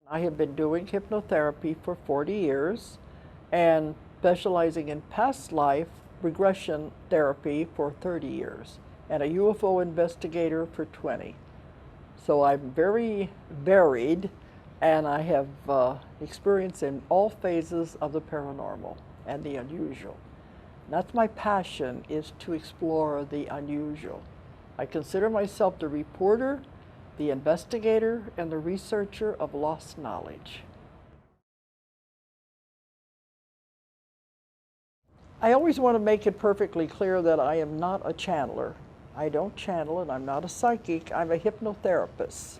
I have been doing hypnotherapy for 40 years and specializing in past life regression therapy for 30 years and a UFO investigator for 20. So I'm very varied and I have experience in all phases of the paranormal and the unusual. That's my passion, is to explore the unusual. I consider myself the reporter, the investigator, and the researcher of lost knowledge. I always want to make it perfectly clear that I am not a channeler. I don't channel and I'm not a psychic, I'm a hypnotherapist.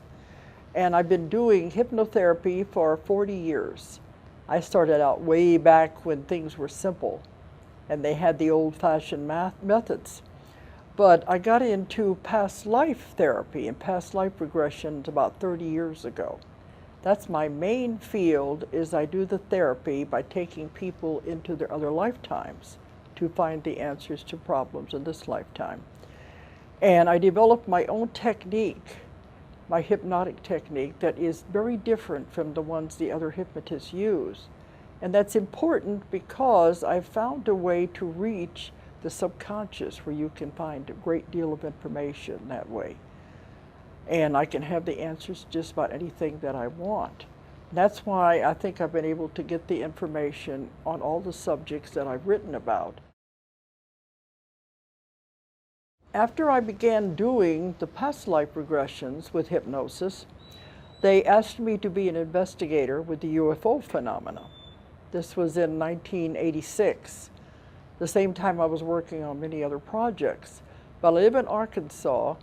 And I've been doing hypnotherapy for 40 years. I started out way back when things were simple and they had the old-fashioned methods. But I got into past life therapy and past life regressions about 30 years ago. That's my main field, is I do the therapy by taking people into their other lifetimes to find the answers to problems in this lifetime. And I developed my own technique, my hypnotic technique, that is very different from the ones the other hypnotists use. And that's important because I've found a way to reach the subconscious where you can find a great deal of information that way. And I can have the answers to just about anything that I want. That's why I think I've been able to get the information on all the subjects that I've written about. After I began doing the past life regressions with hypnosis, they asked me to be an investigator with the UFO phenomena. This was in 1986. The same time I was working on many other projects. But I live in Arkansas,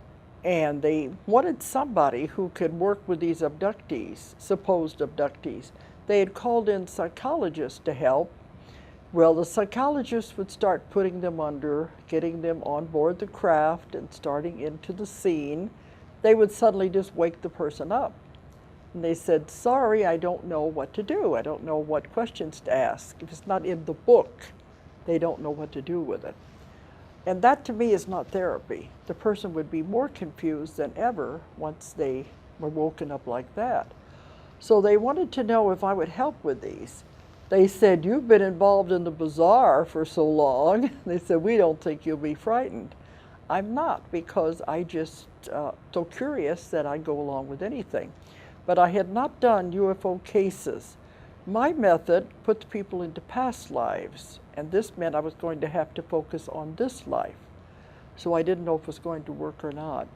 and they wanted somebody who could work with these abductees, supposed abductees. They had called in psychologists to help. Well, the psychologists would start putting them under, getting them on board the craft and starting into the scene. They would suddenly just wake the person up. And they said, sorry, I don't know what to do. I don't know what questions to ask. If it's not in the book, they don't know what to do with it. And that to me is not therapy. The person would be more confused than ever once they were woken up like that. So they wanted to know if I would help with these. They said, you've been involved in the bazaar for so long. They said, we don't think you'll be frightened. I'm not, because I just so curious that I go along with anything. But I had not done UFO cases. My method put the people into past lives, and this meant I was going to have to focus on this life. So I didn't know if it was going to work or not.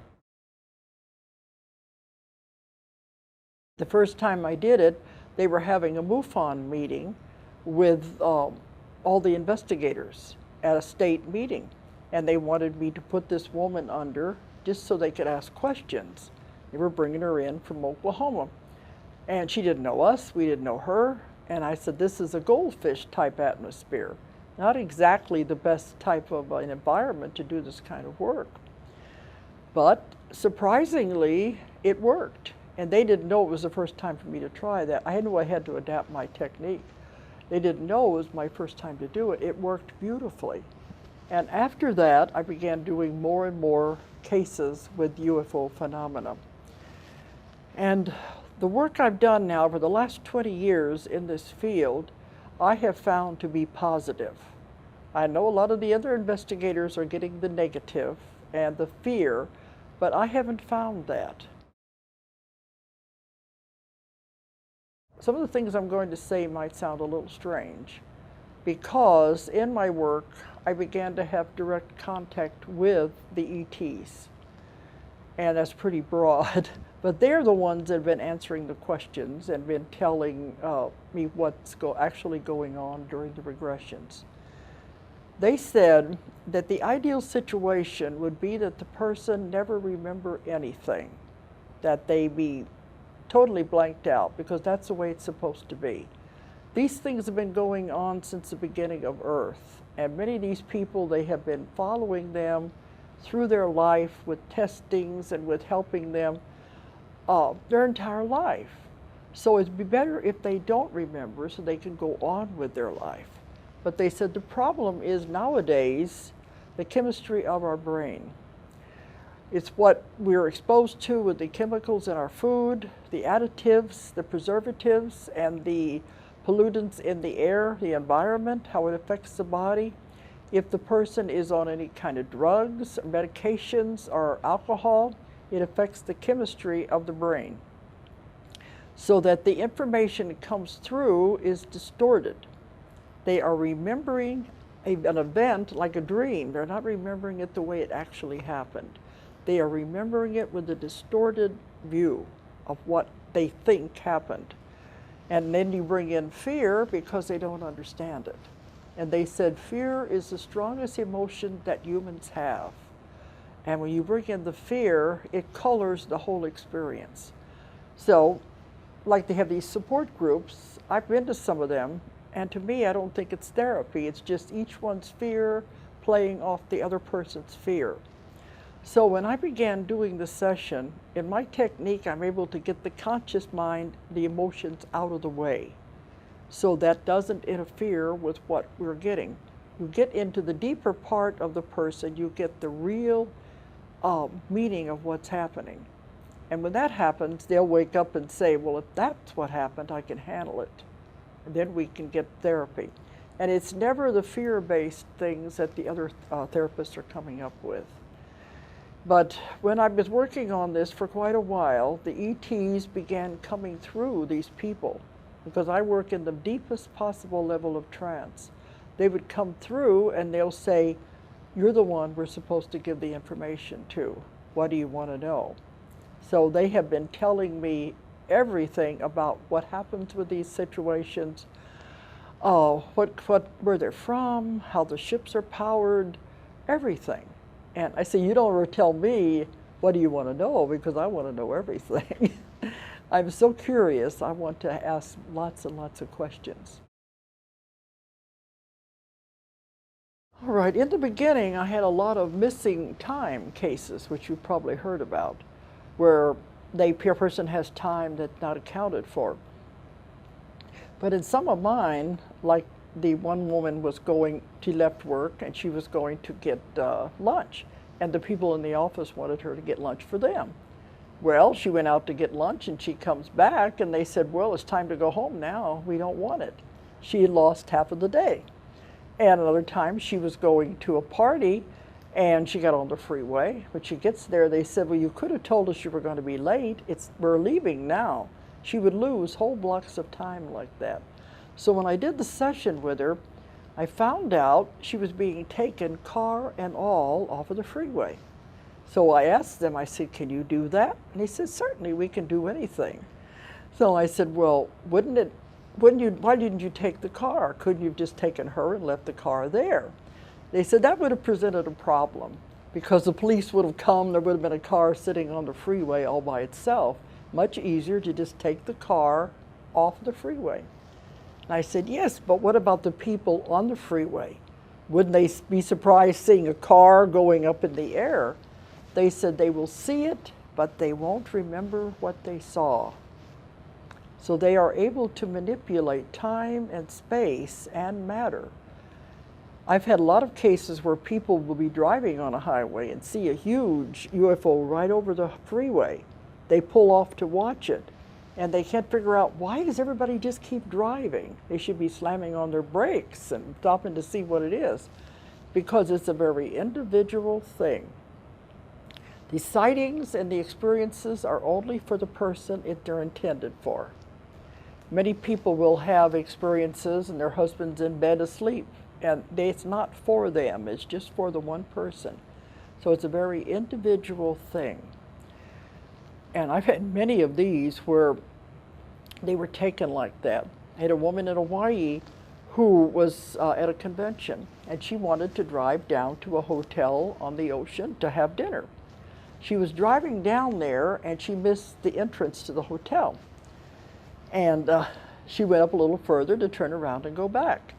The first time I did it, they were having a MUFON meeting with all the investigators at a state meeting, and they wanted me to put this woman under just so they could ask questions. They were bringing her in from Oklahoma. And she didn't know us, we didn't know her. And I said, this is a goldfish type atmosphere. Not exactly the best type of an environment to do this kind of work. But surprisingly, it worked. And they didn't know it was the first time for me to try that. I knew I had to adapt my technique. They didn't know it was my first time to do it. It worked beautifully. And after that, I began doing more and more cases with UFO phenomena. And the work I've done now for the last 20 years in this field, I have found to be positive. I know a lot of the other investigators are getting the negative and the fear, but I haven't found that. Some of the things I'm going to say might sound a little strange, because in my work, I began to have direct contact with the ETs. And that's pretty broad, but they're the ones that have been answering the questions and been telling me what's actually going on during the regressions. They said that the ideal situation would be that the person never remember anything, that they be totally blanked out, because that's the way it's supposed to be. These things have been going on since the beginning of Earth, and many of these people, they have been following them through their life with testings and with helping them their entire life. So it'd be better if they don't remember so they can go on with their life. But they said the problem is nowadays the chemistry of our brain. It's what we're exposed to with the chemicals in our food, the additives, the preservatives, and the pollutants in the air, the environment, how it affects the body. If the person is on any kind of drugs, medications, or alcohol, it affects the chemistry of the brain, so that the information that comes through is distorted. They are remembering an event like a dream. They're not remembering it the way it actually happened. They are remembering it with a distorted view of what they think happened. And then you bring in fear because they don't understand it. And they said fear is the strongest emotion that humans have. And when you bring in the fear, it colors the whole experience. So, like they have these support groups, I've been to some of them, and to me, I don't think it's therapy. It's just each one's fear playing off the other person's fear. So when I began doing the session, in my technique, I'm able to get the conscious mind, the emotions out of the way, so that doesn't interfere with what we're getting. You get into the deeper part of the person, you get the real meaning of what's happening. And when that happens, they'll wake up and say, well, if that's what happened, I can handle it. And then we can get therapy. And it's never the fear-based things that the other therapists are coming up with. But when I was working on this for quite a while, the ETs began coming through these people, because I work in the deepest possible level of trance. They would come through and they'll say, you're the one we're supposed to give the information to. What do you want to know? So they have been telling me everything about what happens with these situations, where they're from, how the ships are powered, everything. And I say, you don't ever tell me, what do you want to know? Because I want to know everything. I'm so curious, I want to ask lots and lots of questions. All right, in the beginning, I had a lot of missing time cases, which you've probably heard about, where the person has time that's not accounted for. But in some of mine, like the one woman was going, she left work and she was going to get lunch, and the people in the office wanted her to get lunch for them. Well, she went out to get lunch and she comes back and they said, well, it's time to go home now, we don't want it. She had lost half of the day. And another time she was going to a party and she got on the freeway. When she gets there, they said, well, you could have told us you were going to be late. We're leaving now. She would lose whole blocks of time like that. So when I did the session with her, I found out she was being taken, car and all, off of the freeway. So I asked them, I said, can you do that? And he said, certainly, we can do anything. So I said, well, why didn't you take the car? Couldn't you have just taken her and left the car there? They said that would have presented a problem, because the police would have come, there would have been a car sitting on the freeway all by itself. Much easier to just take the car off the freeway. And I said, yes, but what about the people on the freeway? Wouldn't they be surprised seeing a car going up in the air? They said they will see it, but they won't remember what they saw. So they are able to manipulate time and space and matter. I've had a lot of cases where people will be driving on a highway and see a huge UFO right over the freeway. They pull off to watch it, and they can't figure out, why does everybody just keep driving? They should be slamming on their brakes and stopping to see what it is, because it's a very individual thing. The sightings and the experiences are only for the person they're intended for. Many people will have experiences and their husband's in bed asleep, and it's not for them, it's just for the one person. So it's a very individual thing. And I've had many of these where they were taken like that. I had a woman in Hawaii who was at a convention, and she wanted to drive down to a hotel on the ocean to have dinner. She was driving down there and she missed the entrance to the hotel. And she went up a little further to turn around and go back.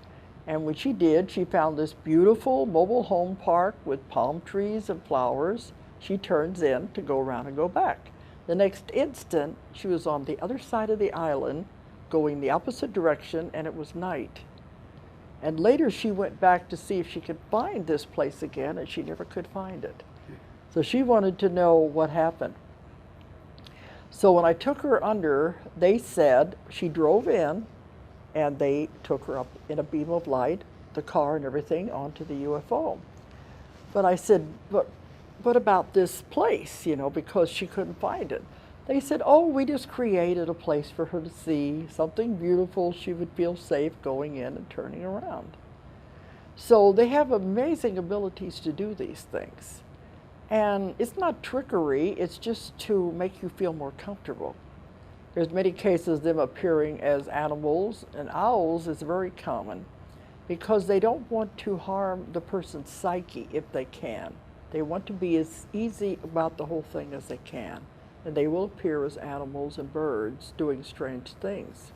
And when she did, she found this beautiful mobile home park with palm trees and flowers. She turns in to go around and go back. The next instant, she was on the other side of the island, going the opposite direction, and it was night. And later she went back to see if she could find this place again, and she never could find it. So she wanted to know what happened. So when I took her under, they said she drove in, and they took her up in a beam of light, the car and everything, onto the UFO. But I said, but what about this place, you know, because she couldn't find it. They said, oh, we just created a place for her to see, something beautiful, she would feel safe going in and turning around. So they have amazing abilities to do these things. And it's not trickery, it's just to make you feel more comfortable. There's many cases of them appearing as animals, and owls is very common because they don't want to harm the person's psyche if they can. They want to be as easy about the whole thing as they can. And they will appear as animals and birds doing strange things.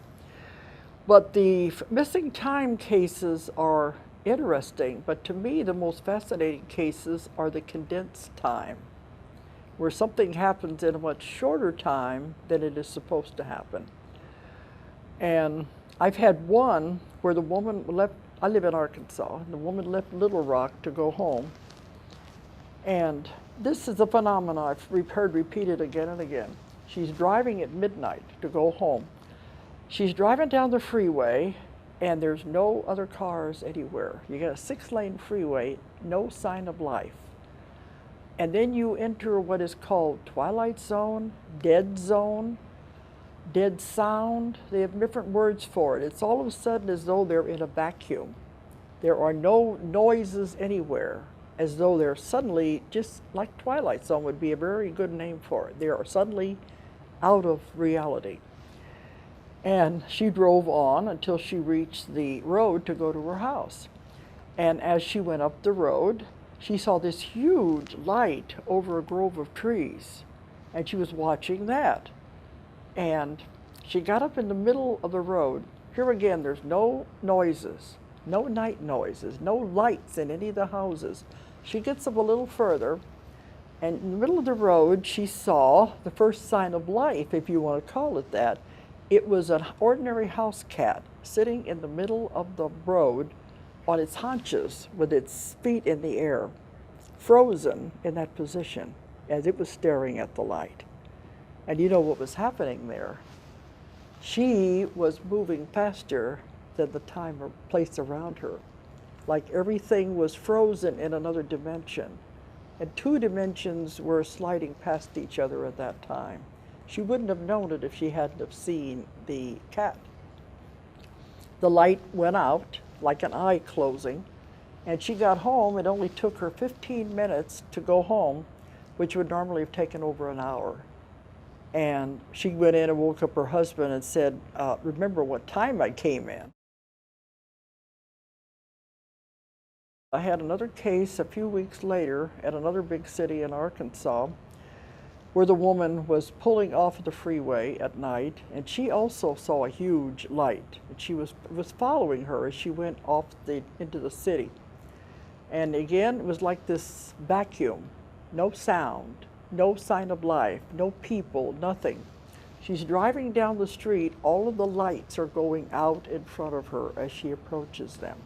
But the missing time cases are interesting, but to me the most fascinating cases are the condensed time, where something happens in a much shorter time than it is supposed to happen. And I've had one where the woman left, I live in Arkansas, and the woman left Little Rock to go home. And this is a phenomenon I've heard repeated again and again. She's driving at midnight to go home. She's driving down the freeway, and there's no other cars anywhere. You got a 6-lane freeway, no sign of life. And then you enter what is called twilight zone, dead sound. They have different words for it. It's all of a sudden as though they're in a vacuum. There are no noises anywhere, as though they're suddenly, just like twilight zone would be a very good name for it. They are suddenly out of reality. And she drove on until she reached the road to go to her house. And as she went up the road, she saw this huge light over a grove of trees, and she was watching that. And she got up in the middle of the road. Here again, there's no noises, no night noises, no lights in any of the houses. She gets up a little further, and in the middle of the road, she saw the first sign of life, if you want to call it that. It was an ordinary house cat sitting in the middle of the road on its haunches with its feet in the air, frozen in that position as it was staring at the light. And you know what was happening there? She was moving faster than the time or place around her. Like everything was frozen in another dimension. And 2 dimensions were sliding past each other at that time. She wouldn't have known it if she hadn't have seen the cat. The light went out like an eye closing, and she got home. It only took her 15 minutes to go home, which would normally have taken over an hour. And she went in and woke up her husband and said, remember what time I came in. I had another case a few weeks later at another big city in Arkansas where the woman was pulling off the freeway at night, and she also saw a huge light. And she was following her as she went off into the city. And again, it was like this vacuum, no sound, no sign of life, no people, nothing. She's driving down the street, all of the lights are going out in front of her as she approaches them.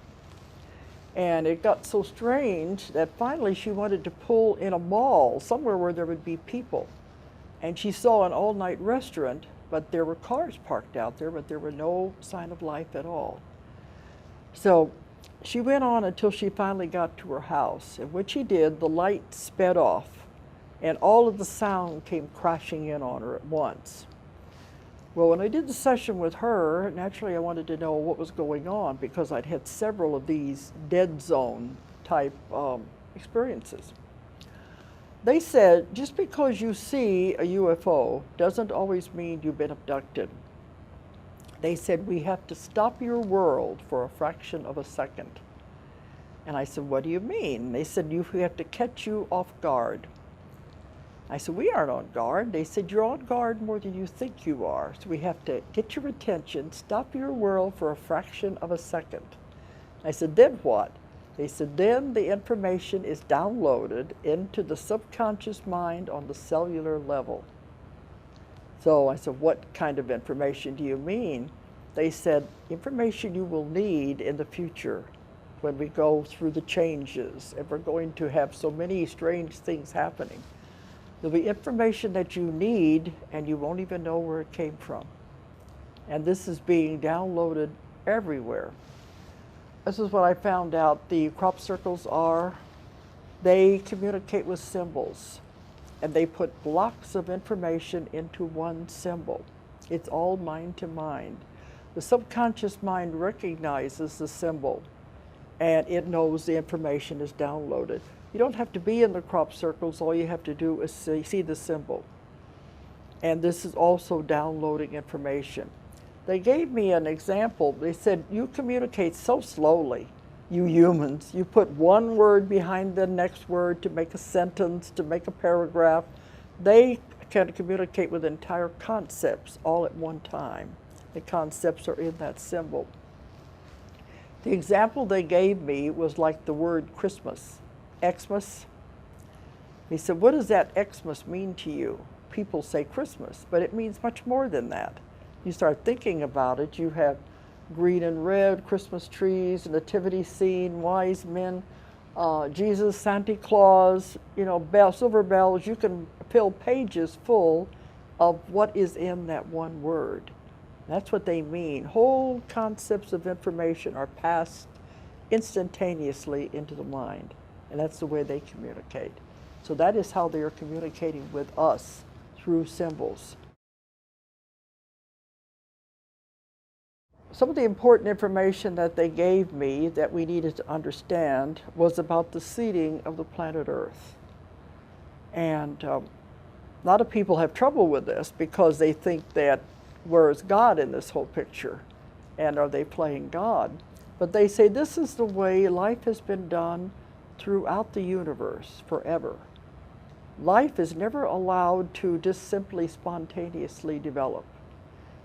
And it got so strange that finally she wanted to pull in a mall, somewhere where there would be people. And she saw an all-night restaurant, but there were cars parked out there, but there were no sign of life at all. So she went on until she finally got to her house. And when she did, the light sped off, and all of the sound came crashing in on her at once. Well, when I did the session with her, naturally I wanted to know what was going on because I'd had several of these dead zone type experiences. They said, just because you see a UFO doesn't always mean you've been abducted. They said, we have to stop your world for a fraction of a second. And I said, what do you mean? They said, we have to catch you off guard. I said, we aren't on guard. They said, you're on guard more than you think you are. So we have to get your attention, stop your world for a fraction of a second. I said, then what? They said, then the information is downloaded into the subconscious mind on the cellular level. So I said, what kind of information do you mean? They said, information you will need in the future when we go through the changes, and we're going to have so many strange things happening. There'll be information that you need, and you won't even know where it came from. And this is being downloaded everywhere. This is what I found out the crop circles are. They communicate with symbols, and they put blocks of information into one symbol. It's all mind to mind. The subconscious mind recognizes the symbol, and it knows the information is downloaded. You don't have to be in the crop circles. All you have to do is see the symbol. And this is also downloading information. They gave me an example. They said, you communicate so slowly, you humans. You put one word behind the next word to make a sentence, to make a paragraph. They can communicate with entire concepts all at one time. The concepts are in that symbol. The example they gave me was like the word Christmas, Xmas. He said, what does that Xmas mean to you? People say Christmas, but it means much more than that. You start thinking about it, you have green and red, Christmas trees, nativity scene, wise men, Jesus, Santa Claus, silver bells. You can fill pages full of what is in that one word. That's what they mean. Whole concepts of information are passed instantaneously into the mind, and that's the way they communicate. So that is how they are communicating with us, through symbols. Some of the important information that they gave me that we needed to understand was about the seeding of the planet Earth. And a lot of people have trouble with this because they think that, where is God in this whole picture? And are they playing God? But they say this is the way life has been done throughout the universe forever. Life is never allowed to just simply spontaneously develop.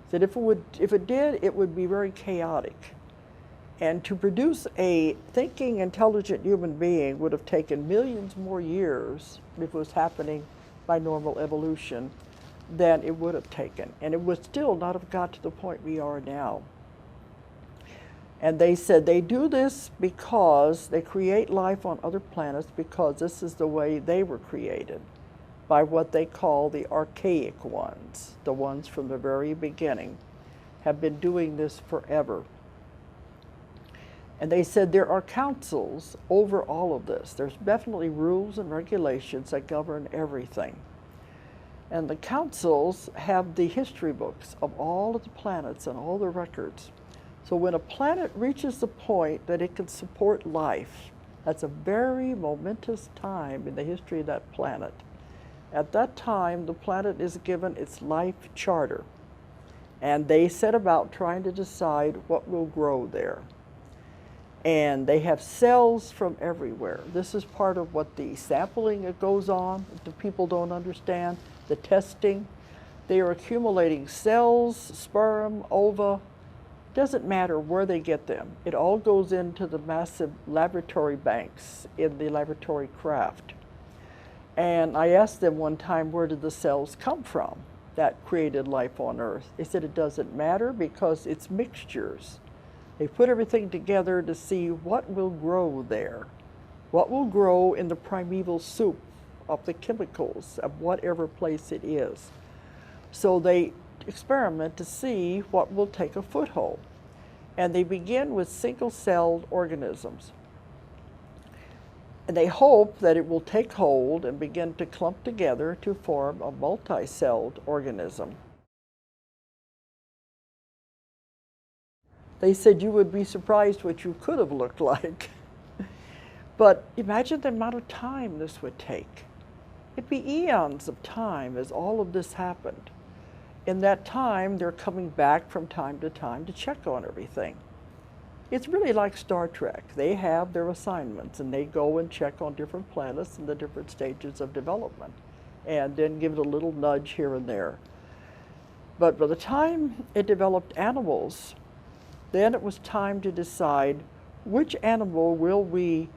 That if it did, it would be very chaotic. And to produce a thinking, intelligent human being would have taken millions more years if it was happening by normal evolution than it would have taken. And it would still not have got to the point we are now. And they said they do this because they create life on other planets because this is the way they were created, by what they call the archaic ones. The ones from the very beginning have been doing this forever. And they said there are councils over all of this. There's definitely rules and regulations that govern everything. And the councils have the history books of all of the planets and all the records. So when a planet reaches the point that it can support life, that's a very momentous time in the history of that planet. At that time, the planet is given its life charter, and they set about trying to decide what will grow there. And they have cells from everywhere. This is part of what the sampling that goes on, that people don't understand, the testing. They are accumulating cells, sperm, ova. Doesn't matter where they get them. It all goes into the massive laboratory banks in the laboratory craft. And I asked them one time, where did the cells come from that created life on Earth? They said it doesn't matter because it's mixtures. They put everything together to see what will grow there, what will grow in the primeval soup of the chemicals of whatever place it is. So they experiment to see what will take a foothold. And they begin with single-celled organisms. And they hope that it will take hold and begin to clump together to form a multi-celled organism. They said you would be surprised what you could have looked like. But imagine the amount of time this would take. It'd be eons of time as all of this happened. In that time, they're coming back from time to check on everything. It's really like Star Trek. They have their assignments, and they go and check on different planets and the different stages of development, and then give it a little nudge here and there. But by the time it developed animals, then it was time to decide which animal will we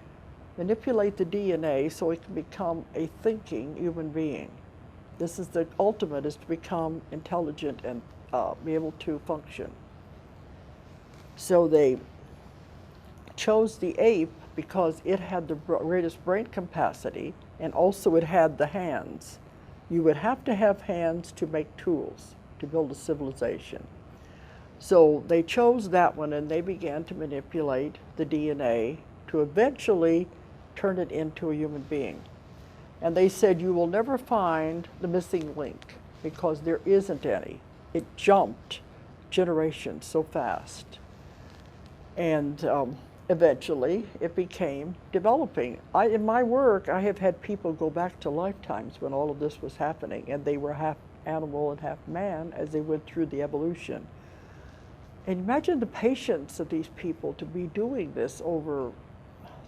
manipulate the DNA so it can become a thinking human being. This is the ultimate, is to become intelligent and be able to function. So they chose the ape because it had the greatest brain capacity, and also it had the hands. You would have to have hands to make tools, to build a civilization. So they chose that one, and they began to manipulate the DNA to eventually turn it into a human being. And they said, you will never find the missing link, because there isn't any. It jumped generations so fast. And eventually it became developing. In my work, I have had people go back to lifetimes when all of this was happening, and they were half animal and half man as they went through the evolution. And imagine the patience of these people to be doing this over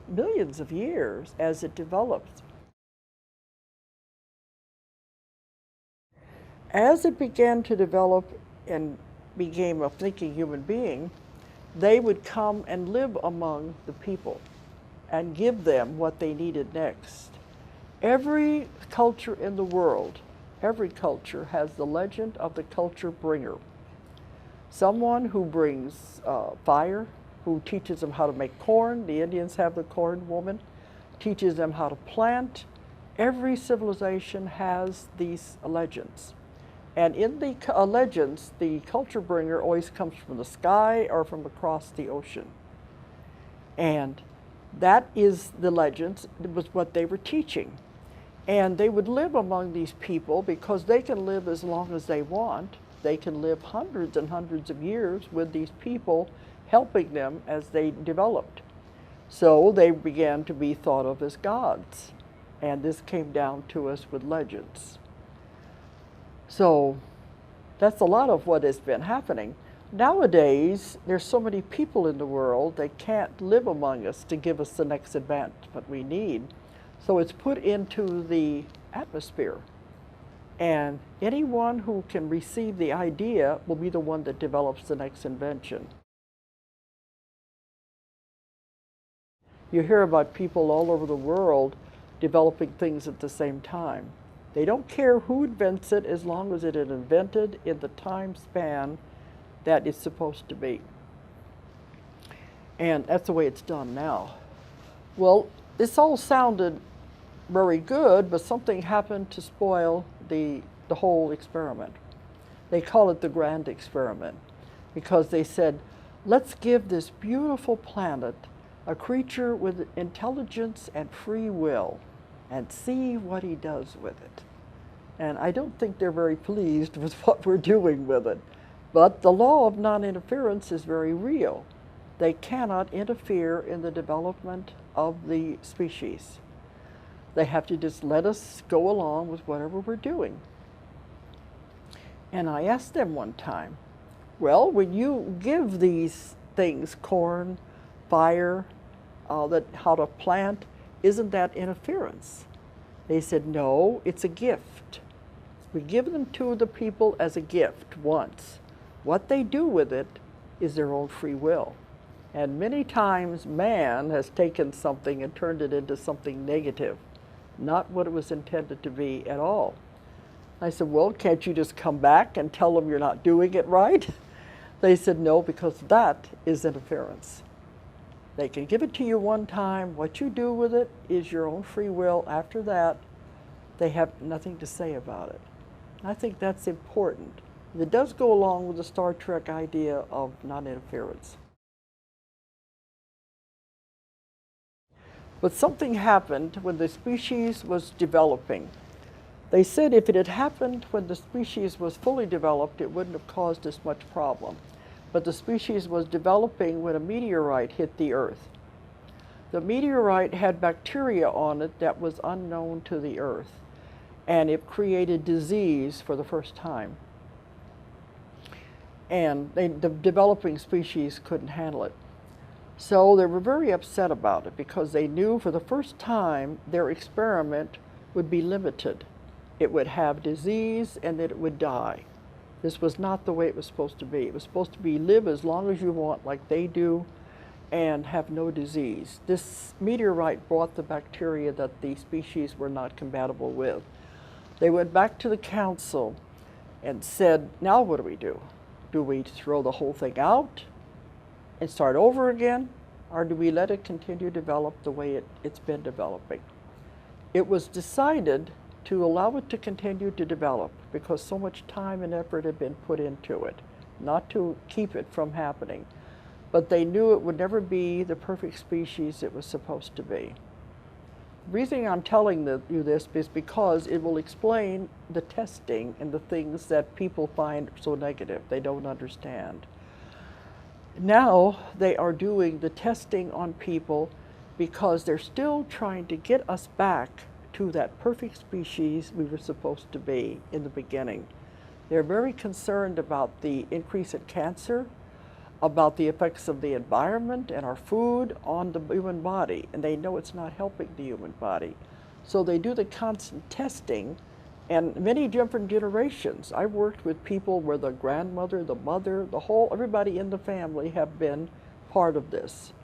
millions of years as it develops. As it began to develop and became a thinking human being, they would come and live among the people and give them what they needed next. Every culture in the world, every culture has the legend of the culture bringer. Someone who brings fire, who teaches them how to make corn. The Indians have the corn woman, teaches them how to plant. Every civilization has these legends. And in the legends, the culture bringer always comes from the sky or from across the ocean. And that is the legends. It was what they were teaching. And they would live among these people because they can live as long as they want. They can live hundreds and hundreds of years with these people helping them as they developed. So they began to be thought of as gods. And this came down to us with legends. So that's a lot of what has been happening. Nowadays, there's so many people in the world that can't live among us to give us the next advancement we need. So it's put into the atmosphere. And anyone who can receive the idea will be the one that develops the next invention. You hear about people all over the world developing things at the same time. They don't care who invents it as long as it is invented in the time span that it's supposed to be. And that's the way it's done now. Well, this all sounded very good, but something happened to spoil the whole experiment. They call it the grand experiment because they said, let's give this beautiful planet a creature with intelligence and free will and see what he does with it. And I don't think they're very pleased with what we're doing with it. But the law of non-interference is very real. They cannot interfere in the development of the species. They have to just let us go along with whatever we're doing. And I asked them one time, well, when you give these things, corn, fire, how to plant, isn't that interference? They said, no, it's a gift. We give them to the people as a gift once. What they do with it is their own free will. And many times man has taken something and turned it into something negative, not what it was intended to be at all. I said, well, can't you just come back and tell them you're not doing it right? They said, no, because that is interference. They can give it to you one time. What you do with it is your own free will. After that, they have nothing to say about it. I think that's important. It does go along with the Star Trek idea of non-interference. But something happened when the species was developing. They said if it had happened when the species was fully developed, it wouldn't have caused as much problem. But the species was developing when a meteorite hit the Earth. The meteorite had bacteria on it that was unknown to the Earth, and it created disease for the first time. And the developing species couldn't handle it. So they were very upset about it because they knew for the first time their experiment would be limited. It would have disease and that it would die. This was not the way it was supposed to be. It was supposed to be live as long as you want like they do and have no disease. This meteorite brought the bacteria that the species were not compatible with. They went back to the council and said, now what do we do? Do we throw the whole thing out and start over again? or do we let it continue to develop the way it's been developing? It was decided to allow it to continue to develop because so much time and effort had been put into it, not to keep it from happening. But they knew it would never be the perfect species it was supposed to be. The reason I'm telling you this is because it will explain the testing and the things that people find so negative, they don't understand. Now they are doing the testing on people because they're still trying to get us back to that perfect species we were supposed to be in the beginning. They're very concerned about the increase in cancer, about the effects of the environment and our food on the human body, and they know it's not helping the human body. So they do the constant testing, and many different generations. I've worked with people where the grandmother, the mother, everybody in the family have been part of this.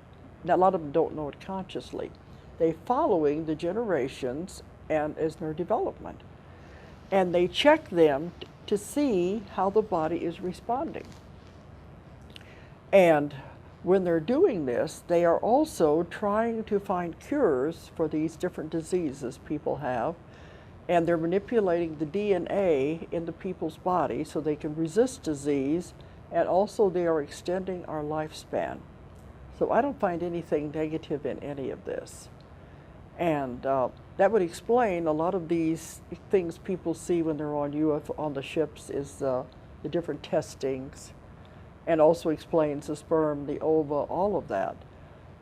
Now, a lot of them don't know it consciously. They're following the generations and as their development. And they check them to see how the body is responding. And when they're doing this, they are also trying to find cures for these different diseases people have, and they're manipulating the DNA in the people's body so they can resist disease, and also they are extending our lifespan. So I don't find anything negative in any of this. And that would explain a lot of these things people see when they're on UFO, on the ships, is the different testings, and also explains the sperm, the ova, all of that.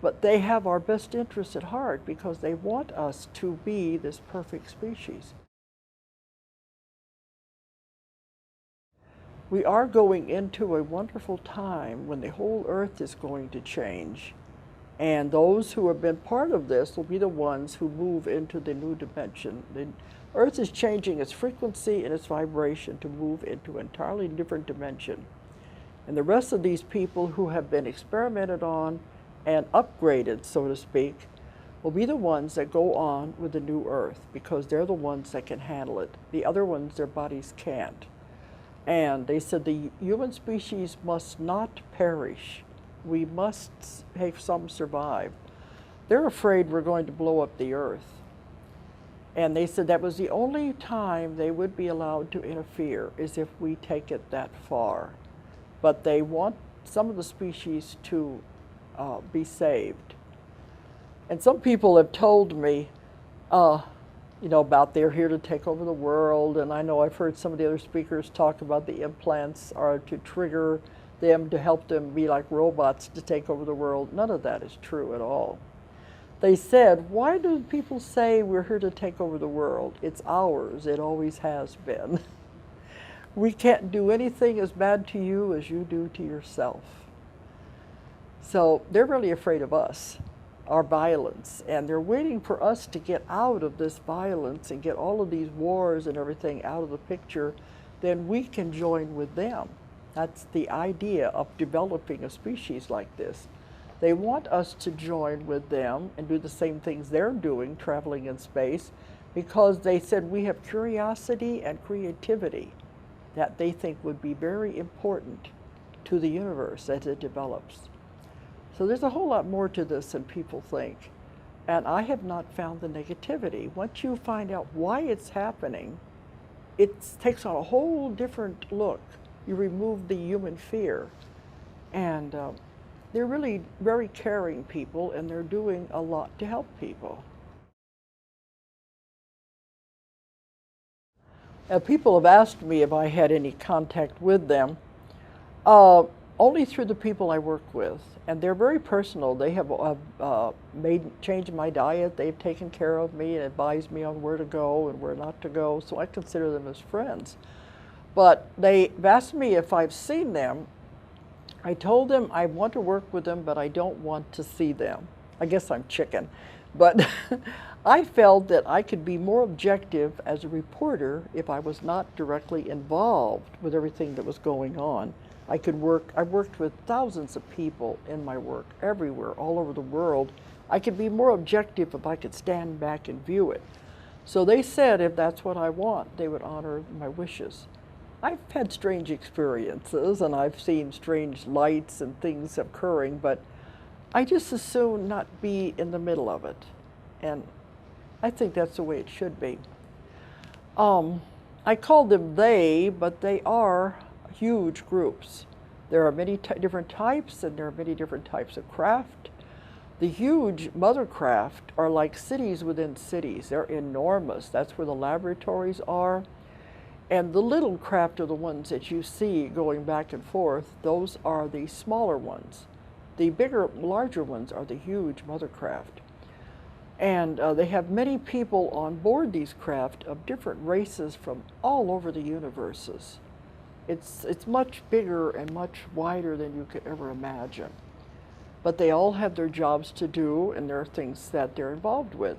But they have our best interests at heart because they want us to be this perfect species. We are going into a wonderful time when the whole earth is going to change. And those who have been part of this will be the ones who move into the new dimension. The earth is changing its frequency and its vibration to move into an entirely different dimension. And the rest of these people who have been experimented on and upgraded, so to speak, will be the ones that go on with the new earth because they're the ones that can handle it. The other ones, their bodies can't. And they said the human species must not perish. We must have some survive. They're afraid we're going to blow up the earth. And they said that was the only time they would be allowed to interfere, is if we take it that far. But they want some of the species to be saved. And some people have told me, about they're here to take over the world, and I know I've heard some of the other speakers talk about the implants are to trigger them, to help them be like robots to take over the world. None of that is true at all. They said, why do people say we're here to take over the world? It's ours, it always has been. We can't do anything as bad to you as you do to yourself. So they're really afraid of us, our violence, and they're waiting for us to get out of this violence and get all of these wars and everything out of the picture. Then we can join with them. That's the idea of developing a species like this. They want us to join with them and do the same things they're doing, traveling in space, because they said we have curiosity and creativity that they think would be very important to the universe as it develops. So there's a whole lot more to this than people think. And I have not found the negativity. Once you find out why it's happening, it takes on a whole different look. You remove the human fear. And they're really very caring people, and they're doing a lot to help people. People have asked me if I had any contact with them. Only through the people I work with, and they're very personal. They have changed my diet. They've taken care of me and advised me on where to go and where not to go, so I consider them as friends. But they've asked me if I've seen them. I told them I want to work with them, but I don't want to see them. I guess I'm chicken. But I felt that I could be more objective as a reporter if I was not directly involved with everything that was going on. I worked with thousands of people in my work, everywhere, all over the world. I could be more objective if I could stand back and view it. So they said if that's what I want, they would honor my wishes. I've had strange experiences, and I've seen strange lights and things occurring, but I just as soon not be in the middle of it. And I think that's the way it should be. I call them they, but they are huge groups. There are many different types, and there are many different types of craft. The huge mother craft are like cities within cities. They're enormous. That's where the laboratories are. And the little craft are the ones that you see going back and forth. Those are the smaller ones. The bigger, larger ones are the huge mother craft. And they have many people on board these craft of different races from all over the universes. It's much bigger and much wider than you could ever imagine. But they all have their jobs to do, and there are things that they're involved with.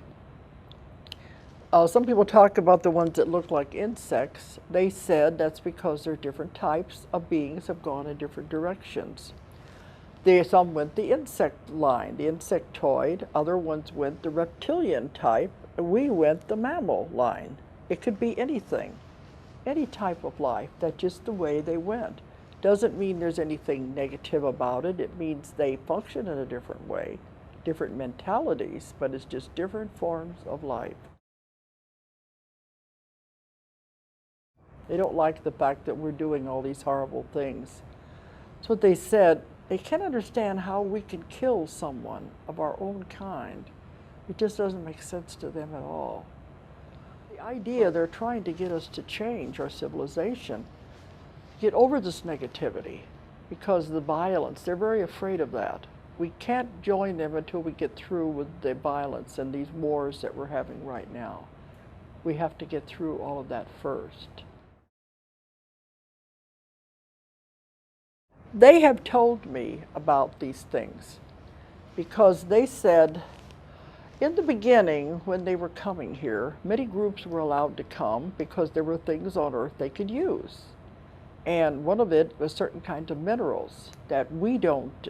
Some people talk about the ones that look like insects. They said that's because they're different types of beings have gone in different directions. Some went the insect line, the insectoid. Other ones went the reptilian type. We went the mammal line. It could be anything, any type of life. That's just the way they went. Doesn't mean there's anything negative about it. It means they function in a different way, different mentalities, but it's just different forms of life. They don't like the fact that we're doing all these horrible things. That's what they said. They can't understand how we can kill someone of our own kind. It just doesn't make sense to them at all. The idea they're trying to get us to change our civilization, get over this negativity, because of the violence. They're very afraid of that. We can't join them until we get through with the violence and these wars that we're having right now. We have to get through all of that first. They have told me about these things because they said in the beginning when they were coming here, many groups were allowed to come because there were things on Earth they could use. And one of it was certain kinds of minerals that we don't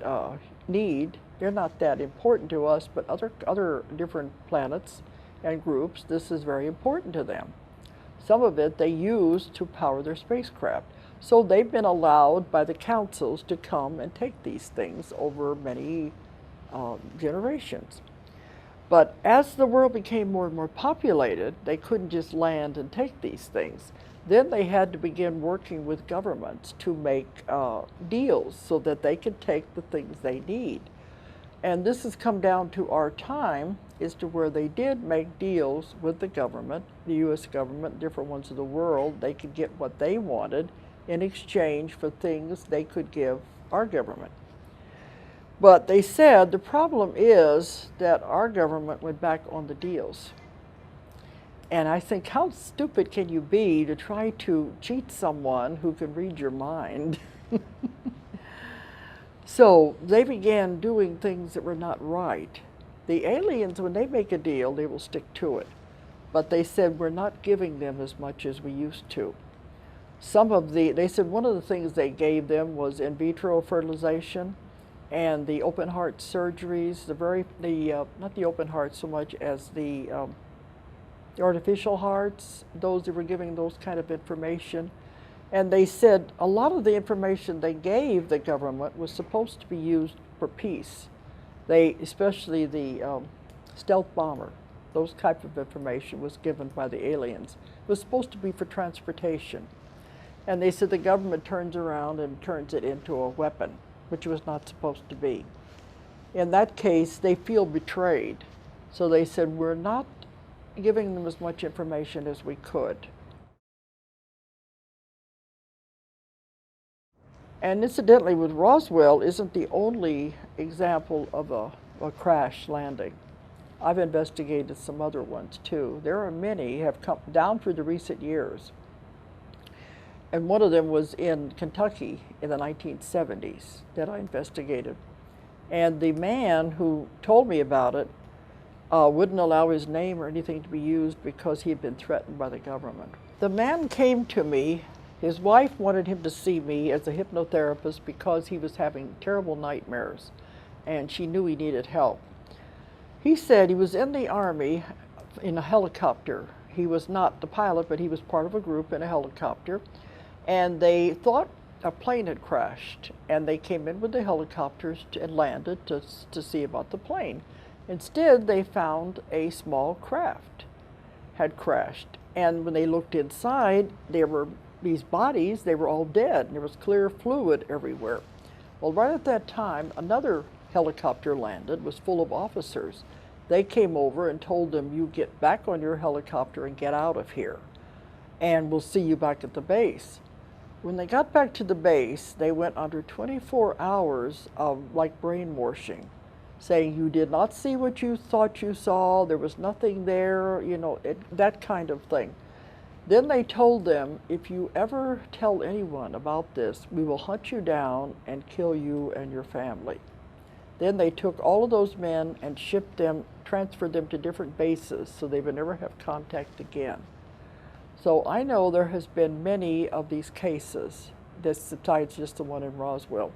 need. They're not that important to us, but other different planets and groups, this is very important to them. Some of it they use to power their spacecraft. So they've been allowed by the councils to come and take these things over many generations. But as the world became more and more populated, they couldn't just land and take these things. Then they had to begin working with governments to make deals so that they could take the things they need. And this has come down to our time, as to where they did make deals with the government, the U.S. government, different ones of the world. They could get what they wanted in exchange for things they could give our government. But they said the problem is that our government went back on the deals. And I think, how stupid can you be to try to cheat someone who can read your mind? So they began doing things that were not right. The aliens, when they make a deal, they will stick to it. But they said, we're not giving them as much as we used to. They said one of the things they gave them was in vitro fertilization and the open heart surgeries, not the open heart so much as the artificial hearts, those that were giving those kind of information. And they said a lot of the information they gave the government was supposed to be used for peace. Especially the stealth bomber, those type of information was given by the aliens. It was supposed to be for transportation. And they said the government turns around and turns it into a weapon, which was not supposed to be. In that case, they feel betrayed. So they said, we're not giving them as much information as we could. And incidentally, with Roswell isn't the only example of a crash landing. I've investigated some other ones too. There are many have come down through the recent years. And one of them was in Kentucky in the 1970s that I investigated. And the man who told me about it wouldn't allow his name or anything to be used because he had been threatened by the government. The man came to me. His wife wanted him to see me as a hypnotherapist because he was having terrible nightmares, and she knew he needed help. He said he was in the Army in a helicopter. He was not the pilot, but he was part of a group in a helicopter. And they thought a plane had crashed, and they came in with the helicopters and landed to see about the plane. Instead, they found a small craft had crashed, and when they looked inside, there were these bodies, they were all dead, and there was clear fluid everywhere. Well, right at that time, another helicopter landed, was full of officers. They came over and told them, you get back on your helicopter and get out of here, and we'll see you back at the base. When they got back to the base, they went under 24 hours of like brainwashing, saying you did not see what you thought you saw, there was nothing there, you know, that kind of thing. Then they told them, if you ever tell anyone about this, we will hunt you down and kill you and your family. Then they took all of those men and shipped them, transferred them to different bases so they would never have contact again. So I know there has been many of these cases, besides just the one in Roswell.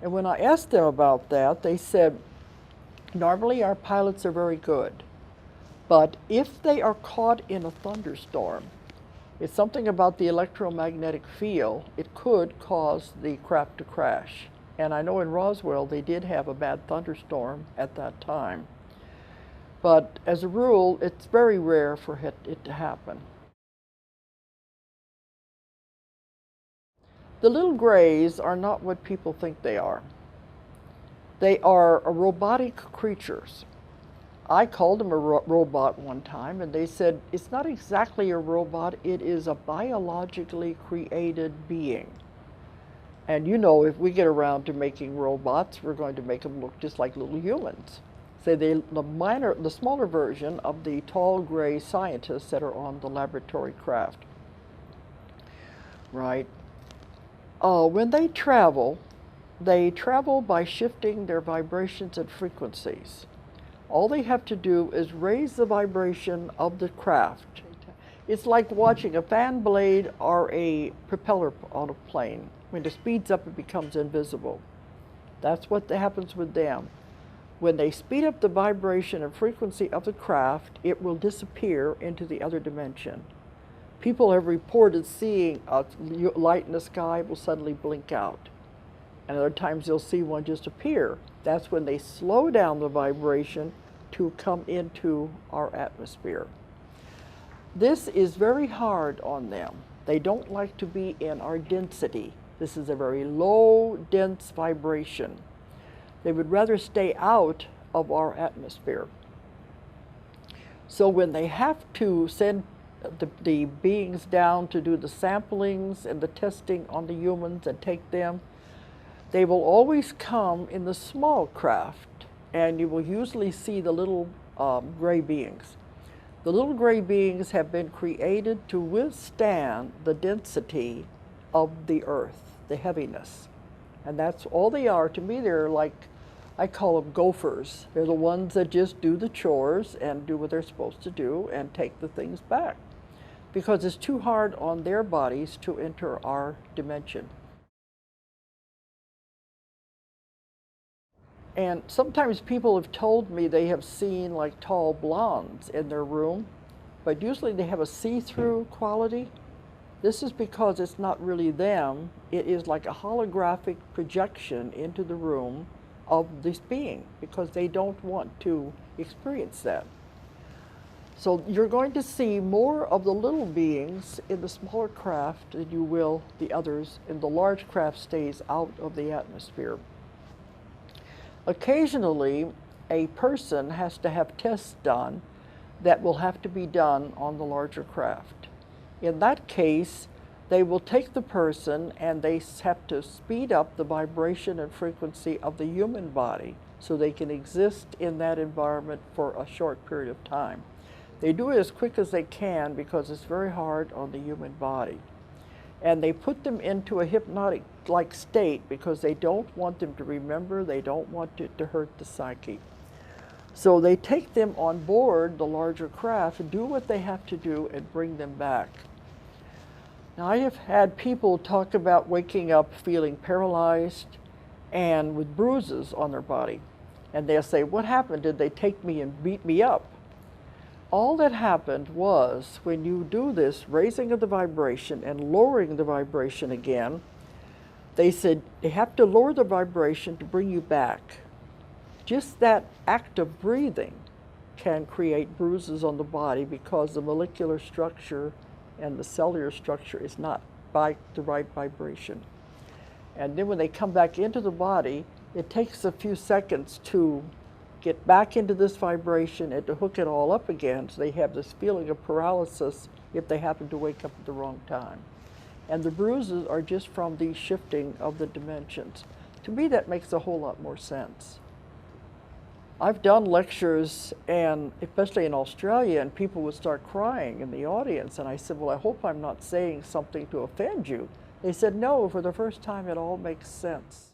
And when I asked them about that, they said, normally our pilots are very good, but if they are caught in a thunderstorm, it's something about the electromagnetic field, it could cause the craft to crash. And I know in Roswell they did have a bad thunderstorm at that time. But as a rule, it's very rare for it to happen. The little grays are not what people think they are. They are robotic creatures. I called them a robot one time, and they said, it's not exactly a robot, it is a biologically created being. And you know, if we get around to making robots, we're going to make them look just like little humans. So the smaller version of the tall gray scientists that are on the laboratory craft. Right. When they travel by shifting their vibrations and frequencies. All they have to do is raise the vibration of the craft. It's like watching a fan blade or a propeller on a plane. When it speeds up, it becomes invisible. That's what happens with them. When they speed up the vibration and frequency of the craft, it will disappear into the other dimension. People have reported seeing a light in the sky will suddenly blink out. And other times you'll see one just appear. That's when they slow down the vibration to come into our atmosphere. This is very hard on them. They don't like to be in our density. This is a very low, dense vibration. They would rather stay out of our atmosphere. So when they have to send the beings down to do the samplings and the testing on the humans and take them, they will always come in the small craft, and you will usually see the little gray beings. The little gray beings have been created to withstand the density of the earth, the heaviness. And that's all they are. To me, they're like, I call them gophers. They're the ones that just do the chores and do what they're supposed to do and take the things back, because it's too hard on their bodies to enter our dimension. And sometimes people have told me they have seen like tall blondes in their room, but usually they have a see-through quality. This is because it's not really them. It is like a holographic projection into the room of this being, because they don't want to experience that. So you're going to see more of the little beings in the smaller craft than you will the others, and the large craft stays out of the atmosphere. Occasionally, a person has to have tests done that will have to be done on the larger craft. In that case, they will take the person and they have to speed up the vibration and frequency of the human body so they can exist in that environment for a short period of time. They do it as quick as they can because it's very hard on the human body. And they put them into a hypnotic-like state because they don't want them to remember, they don't want it to hurt the psyche. So they take them on board the larger craft and do what they have to do and bring them back. Now, I have had people talk about waking up feeling paralyzed and with bruises on their body. And they'll say, what happened? Did they take me and beat me up? All that happened was when you do this raising of the vibration and lowering the vibration again, They said they have to lower the vibration to bring you back. Just that act of breathing can create bruises on the body because the molecular structure and the cellular structure is not by the right vibration. And then when they come back into the body, it takes a few seconds to get back into this vibration and to hook it all up again, so they have this feeling of paralysis if they happen to wake up at the wrong time. And the bruises are just from the shifting of the dimensions. To me, that makes a whole lot more sense. I've done lectures, and especially in Australia, and people would start crying in the audience, and I said, well, I hope I'm not saying something to offend you. They said, no, for the first time it all makes sense.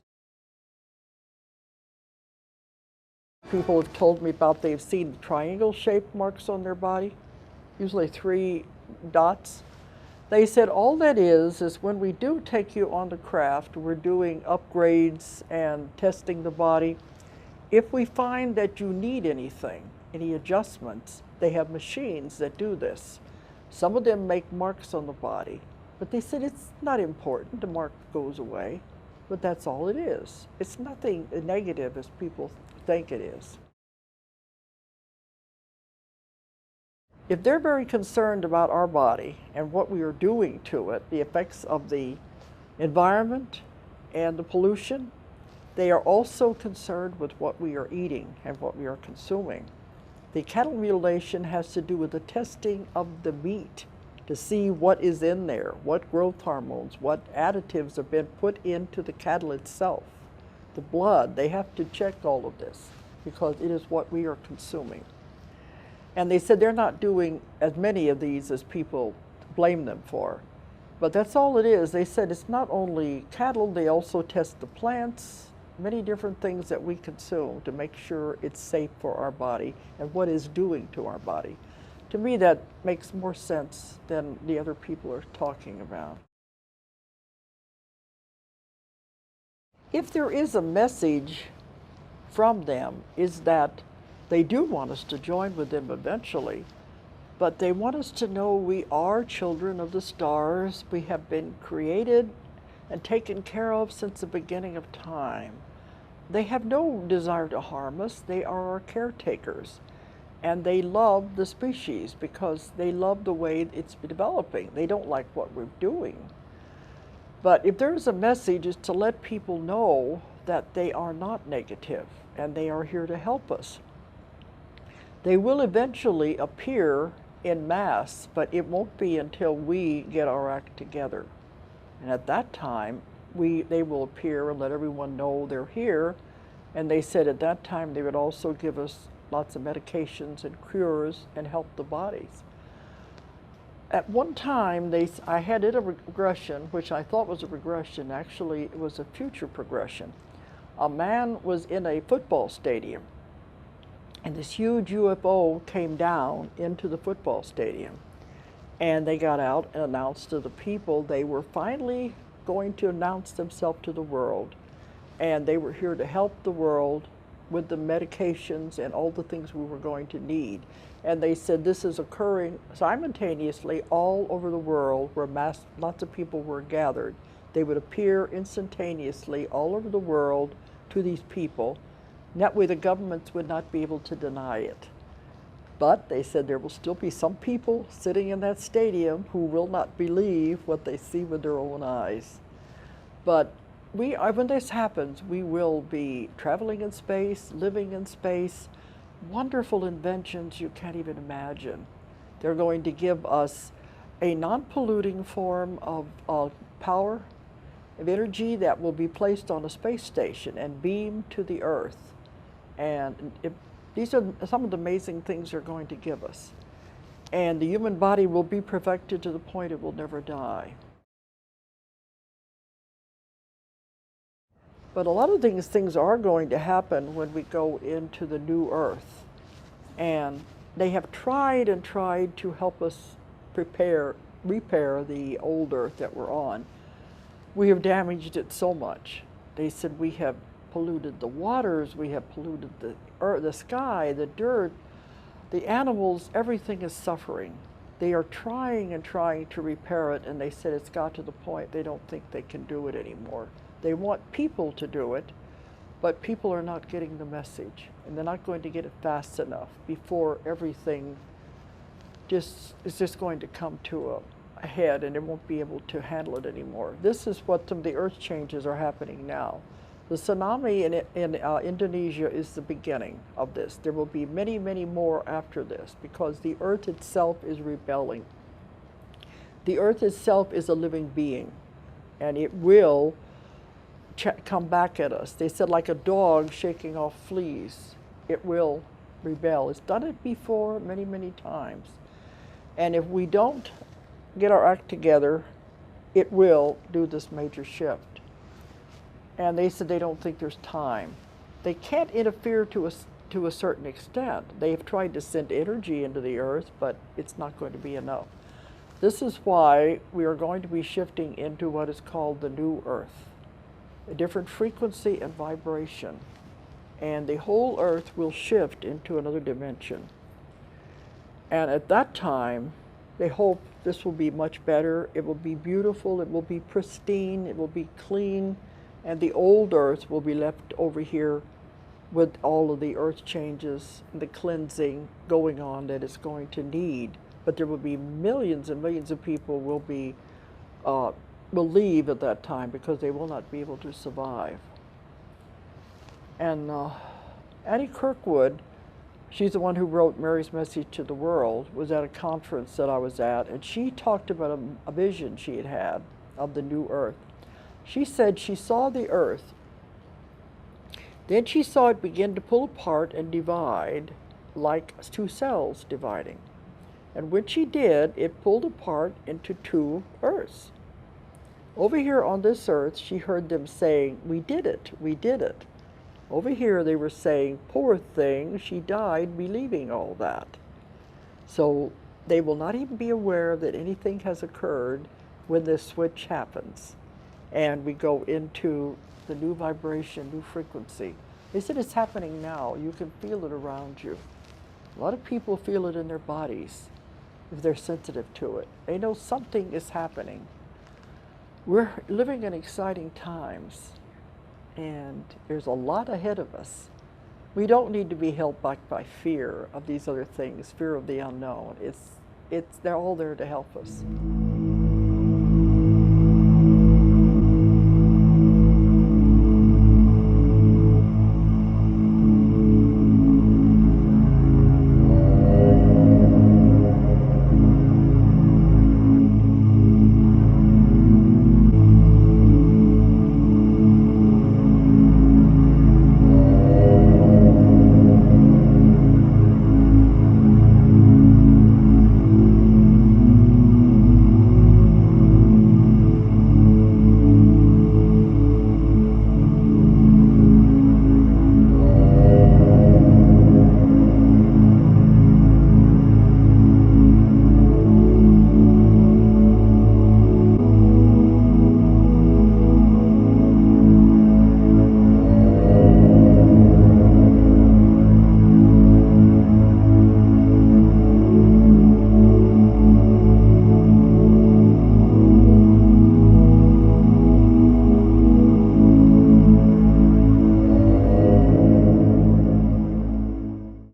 People have told me about they've seen triangle-shaped marks on their body, usually 3 dots. They said all that is when we do take you on the craft, we're doing upgrades and testing the body. If we find that you need anything, any adjustments, they have machines that do this. Some of them make marks on the body, but they said it's not important, the mark goes away, but that's all it is. It's nothing negative as people think it is. If they're very concerned about our body and what we are doing to it, the effects of the environment and the pollution, they are also concerned with what we are eating and what we are consuming. The cattle mutilation has to do with the testing of the meat to see what is in there, what growth hormones, what additives have been put into the cattle itself. The blood, they have to check all of this because it is what we are consuming. And they said they're not doing as many of these as people blame them for. But that's all it is. They said it's not only cattle, they also test the plants, many different things that we consume to make sure it's safe for our body and what it's doing to our body. To me, that makes more sense than the other people are talking about. If there is a message from them, is that they do want us to join with them eventually, but they want us to know we are children of the stars. We have been created and taken care of since the beginning of time. They have no desire to harm us. They are our caretakers. And they love the species because they love the way it's developing. They don't like what we're doing. But if there's a message, it's to let people know that they are not negative and they are here to help us. They will eventually appear in mass, but it won't be until we get our act together. And at that time, they will appear and let everyone know they're here. And they said at that time they would also give us lots of medications and cures and help the bodies. At one time, I had a regression, which I thought was a regression. Actually, it was a future progression. A man was in a football stadium, and this huge UFO came down into the football stadium. And they got out and announced to the people they were finally going to announce themselves to the world. And they were here to help the world with the medications and all the things we were going to need. And they said this is occurring simultaneously all over the world where lots of people were gathered. They would appear instantaneously all over the world to these people. And that way the governments would not be able to deny it. But they said there will still be some people sitting in that stadium who will not believe what they see with their own eyes. But when this happens, we will be traveling in space, living in space, wonderful inventions you can't even imagine. They're going to give us a non-polluting form of power, of energy that will be placed on a space station and beamed to the Earth. And these are some of the amazing things they're going to give us. And the human body will be perfected to the point it will never die. But a lot of things are going to happen when we go into the new Earth. And they have tried and tried to help us repair the old Earth that we're on. We have damaged it so much. They said we have polluted the waters, we have polluted the earth, the sky, the dirt, the animals, everything is suffering. They are trying and trying to repair it, and they said it's got to the point they don't think they can do it anymore. They want people to do it, but people are not getting the message, and they're not going to get it fast enough before everything is just going to come to a head, and it won't be able to handle it anymore. This is what some of the earth changes are happening now. The tsunami in Indonesia is the beginning of this. There will be many, many more after this because the earth itself is rebelling. The earth itself is a living being, and it will come back at us. They said like a dog shaking off fleas, it will rebel. It's done it before many, many times. And if we don't get our act together, it will do this major shift. And they said they don't think there's time. They can't interfere to a certain extent. They've tried to send energy into the earth, but it's not going to be enough. This is why we are going to be shifting into what is called the new earth, a different frequency and vibration. And the whole earth will shift into another dimension. And at that time, they hope this will be much better. It will be beautiful, it will be pristine, it will be clean, and the old earth will be left over here with all of the earth changes and the cleansing going on that it's going to need. But there will be millions and millions of people will leave at that time because they will not be able to survive. And Annie Kirkwood, she's the one who wrote Mary's Message to the World, was at a conference that I was at, and she talked about a vision she had had of the new earth. She said she saw the earth, then she saw it begin to pull apart and divide like two cells dividing. And when she did, it pulled apart into two earths. Over here on this earth, she heard them saying, "We did it, we did it." Over here they were saying, "Poor thing, she died believing all that." So they will not even be aware that anything has occurred when this switch happens. And we go into the new vibration, new frequency. They said it's happening now. You can feel it around you. A lot of people feel it in their bodies if they're sensitive to it. They know something is happening. We're living in exciting times, and there's a lot ahead of us. We don't need to be held back by fear of these other things, fear of the unknown. They're all there to help us.